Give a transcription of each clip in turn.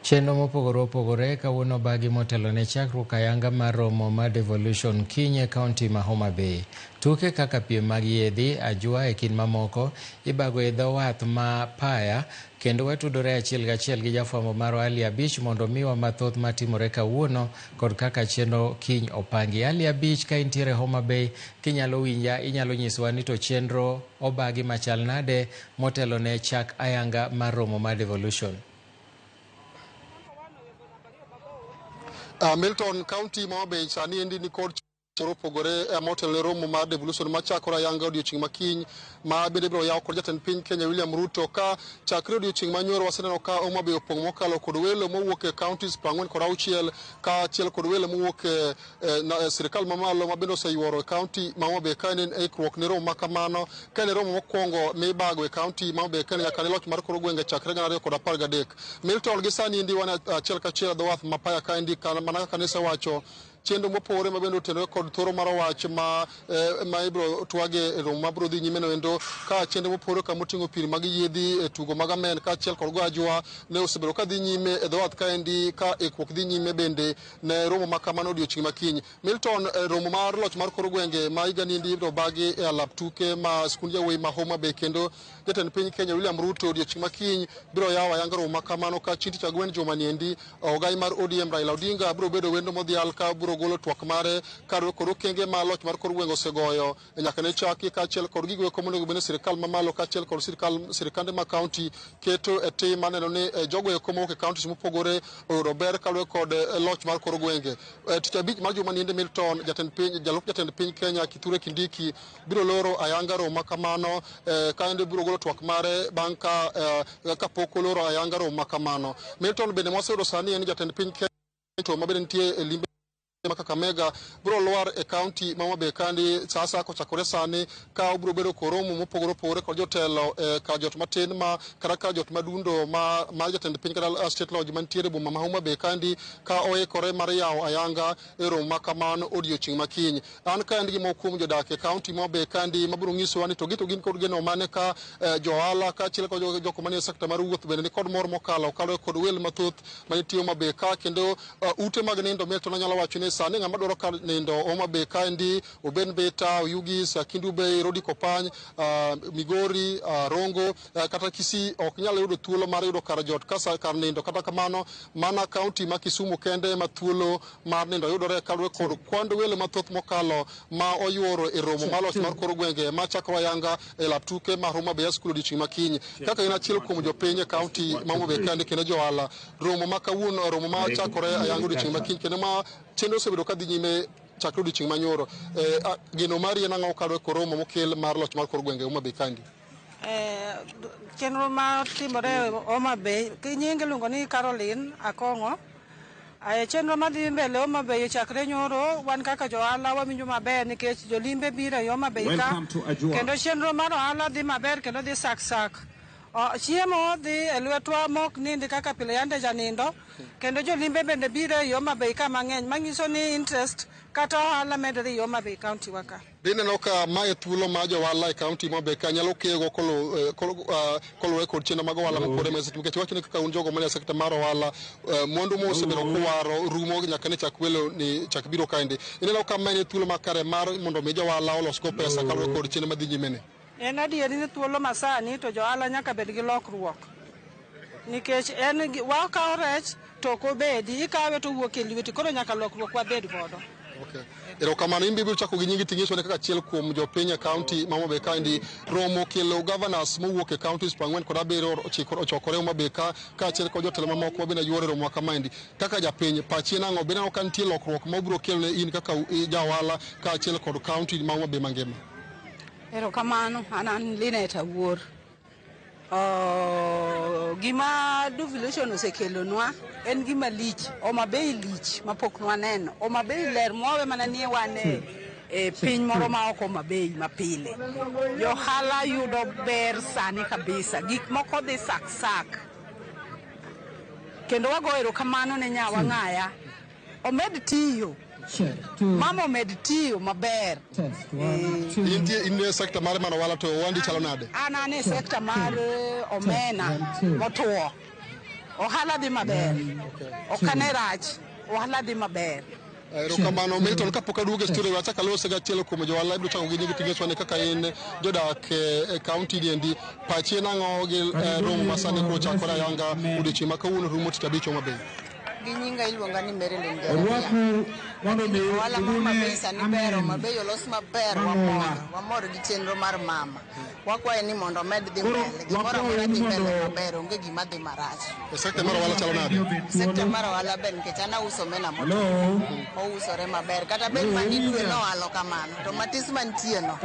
Chenro mopogore opogore kawuono bagi motelo ne chakruok ayanga mar romo mar Devolution kiny e kaunti ma Homa Bay. Tuke kaka piem mag yiedhi, ajwa e kind mamoko ibago e dho wath ma Paya, kendo watudore achiel gachiel gi jafwambo mar Ali Abich mondo miwa mathoth matimore kawuono kod kaka chenro kiny opangi. Ali Abich, ka intiere Homa Bay, kinyalo winja, inyalo nyisowa ni to chenro obagi machal nade motelo ne chak ayanga mar romo mar Devolution. Milton County ma Bay sani endi ni kod opogore motelo romo mar Devolution machakore ayanga odiochieng' makiny ma bende biro yaw kod jatend piny Kenya William Ruto ka chakre odiochieng' manyoro waseneno ka Homa Bay opong' mokalo kod welo mowuok e counties 46 ka achiel kod welo mowuok e sirikal mamalo ma bende oseyuoro e county ma Homa Bay ka en ikruok ne romo makamano ka en romo mokwongo mibago e county ma Homa Bay ka nyaka ne loch mar kor gwenge chakre 2013. Milton gi sani endi wan achiel kachiel dho wath Mapaya ka endi mana kaka ne sewacho chenro mopogore ma bende otenore kod thoro mar wach ma ibiro twage romo ma biro dhi nyime no endo ka chenro mopogore ka moting'o pir mag yiedhi e tugo mag amen ka achiel kod go ajwa ne osebedo ka dhi nyime e dho wath ka endi ka ikruok dhi nyime bende ne romo makamano odiochieng' makiny. Milton, romo mar loch mar kor gwenge ma higa ni endi ibiro bagi e alap tuke ma skund yawuoyi ma Homa Bay kendo jatend piny Kenya William Ruto odiochieng' makiny biro yawo ayanga romo makamano ka chieng' tich ang'wen juma ni endi ogai mar ODM Raila Odinga biro bedo wendo modhial ka biro golo twak mare kar kod okenge ma loch mar kor gwenge osegoyo nyaka ne chaki kaachiel kod gigo eko monego bed ni sirikal mamalo kaachiel kod sirikande ma kaunti keto e tim maneno ni jogo eko mowuok e kauntis mopogore oyudo ber kaluwore kod loch mar kor gwenge. Tich abich mar juma niende Milton, jalup jatend piny Kenya Kithure Kindiki biro loro ayanga romo makamano ka ende biro golo twak mare bang' ka pok oloro ayanga romo makamano. Milton, bende mwaseyudo sani en jatend piny Kenya to mabende nitie e limbe ma Kakamega biro lwar e kaunti ma Homa Bay kandi sasa kochakore sani ka obiro bedo koromo mopogore opogore kod jotelo ka jot matin ma kata ka jot madundo ma jatend piny kata state lodge mantiere boma ma Homa Bay kandi ka oikore mar yawo ayanga e romo makamano odiochieng' makiny. An ka en gima okuom jodak e kaunti ma Homa Bay kandi mabiro nyisowa ni to gin kod geno mane ka johala kaachiel kod joko manie sekta mar wuoth bende ni kod mor mokalo kod wel mathoth manitie Homa Bay ka kendo ute mag nindo Milton anyalo wacho ni sani ng'ama dwaro ka nindo Homa Bay ka endi Oben Beta, Oyugis, Kindu Bay, Rodi Kopany, Migori, Rongo kata Kisii ok nyalo yudo thuolo mar yudo kar jot kar nindo. Kata kamano mana kaunti ma Kisumu kende ma thuolo mar nindo yudore kaluwore kod kwand welo mathoth mokalo ma oyuoro e romo mar loch mar kor gwenge ma chako ayanga e lap tuke mar Homa Bay skul odiochieng' makiny kaka en achiel kuom jopiny e kaunti ma Homa Bay kende kendo johala romo ma kawuono romo ma chakore ayanga odiochieng' makiny kendo ma chenro osebedo ka dhi nyime chakre odiochieng' manyoro. Geno mari en ang'o kaluwore kod romo mokel mar loch mar kor gwenge Homa Bay kandi? Chenro ma timore Homa Bay nyinge iluongo ni Caroline Akong'o. Chenro madhi mbele Homa Bay chakre nyoro wan kaka johala wawinjo maber nikech jolimbe biro e Homa Bay ka kendo chenro mar ohala dhi maber kendo dhi sak. Chiemo dhi e lwetwa mok nindi kaka pile yande janindo kendo jolimbe bende biro e Homa Bay ka mang'eny manyiso ni interest kata ohala medore e Homa Bay kaunti waka. Ineno ka mae thuolo ma johala e kaunti ma Homa Bay ka nyalo kego koluwore kod chenro mag ohala mopogore nikech wacho ni kaka un jogo manie sekta mar ohala mwandu mosebedo kuwaro rumo nyaka ne chak welo ni chak biro kaendi. Ineno ka mae thuolo makare mar mondo mi johala olosgo pesa kaluwore kod chenro madhi nyime. En adieri ni thuolo masani to johala nyaka bed gi lokruok nikech wakawo rech to ok obedi ikawe to wuok e lweti koro nyaka lokruok wabed godo. Erokamano in bibiro chako gi nyingi ting'iswa ne kaka achiel kuom jopiny e kaunti ma Homa Bay kaendi romo kelo governors mowuok e counties 47 ochokore Homa Bay ka achiel kod jotelo mamoko mabende yuoro romo kamaendi. Kaka japiny pachi en ang'o? Bende aneno ka nitie lokruok ma obiro kelo ne in kaka jaohala ka achiel kod kaunti ma Homa Bay mangima? Erokamano, an Linet Awuor. Gima devolution osekelonwa en gima lich, Homa Bay lich mapok nwaneno. Homa Bay ler mwawe mana nie wan e piny moro ma ok Homa Bay mapile. Johala yudo ber sani kabisa, gik moko dhi sak. Kendo wago erokamano ne nyawa ng'aya omed tiyo. Mama omed tiyo maber. In sekta mar mana wala to wandi chalo nade? Ana ne sekta mar omena motuo. ohala dhi maber. Okane rach, ohala dhi maber. Erokamano Milton, kapok aduogo e studio achaka lose ga achiel kuom jo ohala ibiro chako gi nyingi tigeswa kaka in jodak e kaunti niendi pachi nang'o gi romo masani koro chakore ayanga odiochieng' ma kawuono rumo tich abich Homa Bay. Ginyinga iluonga ni Maryland Jeremia. Ohala ma Homa Bay sani ber, Homa Bay olos maber, wamor gi chenro mar mama. Wakwaye ni mondo omed dhi mbele, gimoro amora dhi mbele maber, onge gima dhi marach. Sekta mar ohala chalo nade? Sekta mar ohala ber nikech an auso mena moto. Ousore maber, kata bed mani dwe nohalo kamano, to matis mantie no.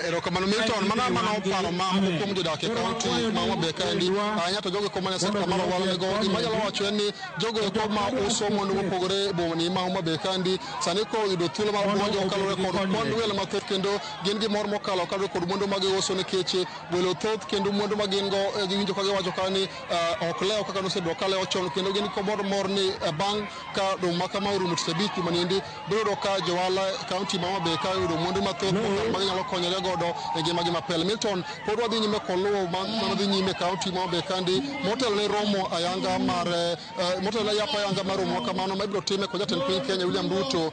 Erokamano Milton, mana oparo ma kuom jodak e kaunti ma Homa Bay kaendi, ahinya to jogo komanya sekta mar ohala nego imanyalo wacho en ni jogo eko ma uso mwandu mopogore e bomani ma Homa Bay kaendi sani ko yudo thuolo mar donjo kalore kod mwandu welo mathoth kendo gin gi mor mokalo kalore kod mwandu ma giuso nikech welo thoth kendo mwandu ma gin go giwinjo ka giwacho ka ni ok lewo kaka nosedok ka lewo chon kendo gin komor mor ni bang' ka dong' ma kama orumo tich abich maniendi biro yudo ka jo ohala kaunti ma Homa Bay ka yudo mwandu mathoth ma ginyalo konyore godo e ngimagi mapile. Milton, pod wadhi nyime koluwo mano dhi nyime kaunti ma Homa Bay kandi motel ne romo ayanga mar motel ne yapa ayanga mar romo kamano ma ibiro time kod jatend piny Kenya William Ruto